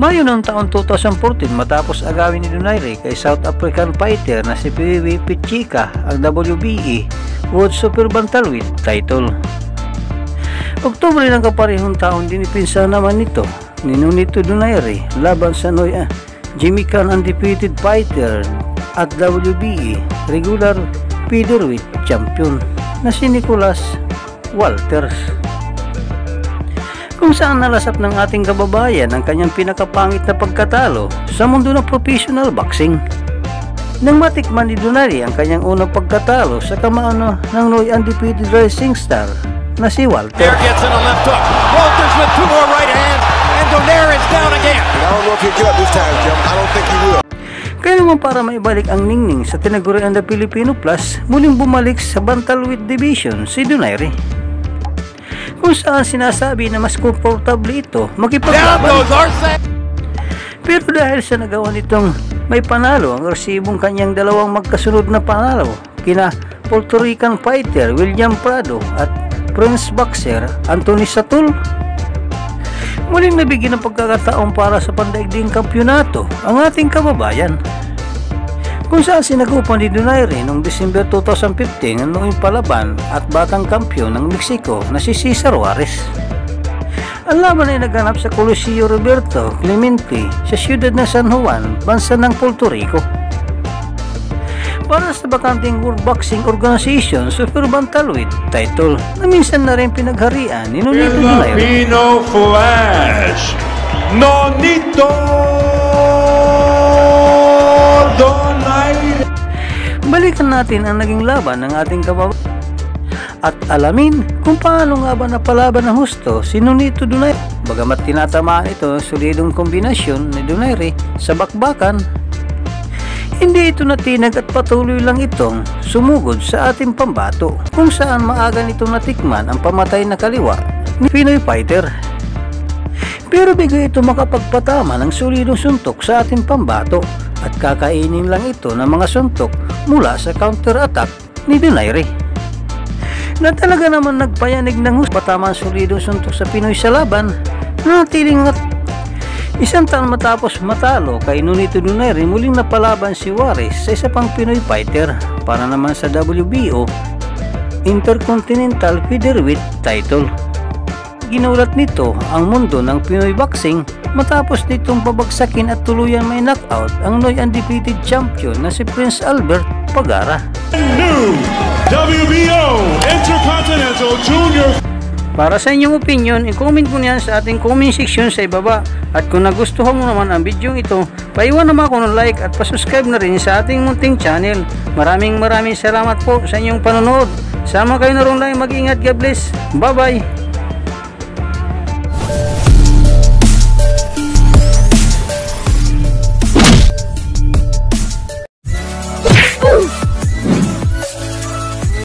Mayo ng taon 2014 matapos agawin ni Donaire kay South African fighter na si Piwi Pichika ang WBE World Super Bantamweight title. Oktubre ng kaparehong taon dinipinsa naman nito ni Nonito Donaire laban sa Jamaican undefeated fighter at WBE regular featherweight champion na si Nicholas Walters, kung saan nalasap ng ating kababayan ang kanyang pinakapangit na pagkatalo sa mundo ng professional boxing. Nang matikman ni Donaire ang kanyang unang pagkatalo sa kamano ng undefeated rising star na si Walters. There gets in a left hook. Walters with two more right hands, and Donaire is down again. I don't know if he'll get up this time, Jim. I don't think he will. Kaya naman para maibalik ang ningning sa tinagurian na Filipino Plus, muling bumalik sa bantamweight division si Donaire, kung saan sinasabi na mas komportable ito makipaglaban. Pero dahil sa nagawa nitong may panalo ang resibong kanyang dalawang magkasunod na panalo kina Puerto Rican fighter William Prado at Prince boxer Anthony Satul, muling nabigyan ng pagkakataon para sa pandaigdigang kampyonato ang ating kababayan, kung saan sinagupan ni Donaire noong December 2015 noong palaban at batang kampyon ng Mexico na si Cesar Juarez. Ang laban ay naganap sa Coliseo Roberto Clemente sa siyudad ng San Juan, bansa ng Puerto Rico, para sa bakanting World Boxing Organization Super Bantamweight title na minsan na rin pinagharian ni Nonito Donaire. Filipino Flash, Nonito Donaire. Balikan natin ang naging laban ng ating kababayan at alamin kung paano nga ba napalaban ng husto si Nonito Donaire. Bagamat tinatamaan ito ng solidong kombinasyon ni Donaire sa bakbakan, hindi ito natinag at patuloy lang itong sumugod sa ating pambato, kung saan maaga nitong natikman ang pamatay na kaliwa ni Pinoy fighter. Pero bigo ito makapagpatama ng solidong suntok sa ating pambato at kakainin lang ito ng mga suntok mula sa counter-attack ni Donaire, na talaga naman nagpayanig ng patama ang solidong suntok sa Pinoy sa laban na natiling at isang taon matapos matalo kay Nonito Donaire. Muling napalaban si Juarez sa isa pang Pinoy fighter para naman sa WBO Intercontinental Featherweight title. Ginulat nito ang mundo ng Pinoy boxing matapos nitong babagsakin at tuluyan may knockout ang undefeated champion na si Prince Albert Pagara. New WBO Intercontinental Junior. Para sa inyong opinion, i-comment mo niyan sa ating comment section sa ibaba. At kung nagustuhan mo naman ang video ito, paiwan naman ako ng like at pasubscribe na rin sa ating munting channel. Maraming salamat po sa inyong panonood. Sama kayo na rin lang, mag-ingat. God bless. Bye bye.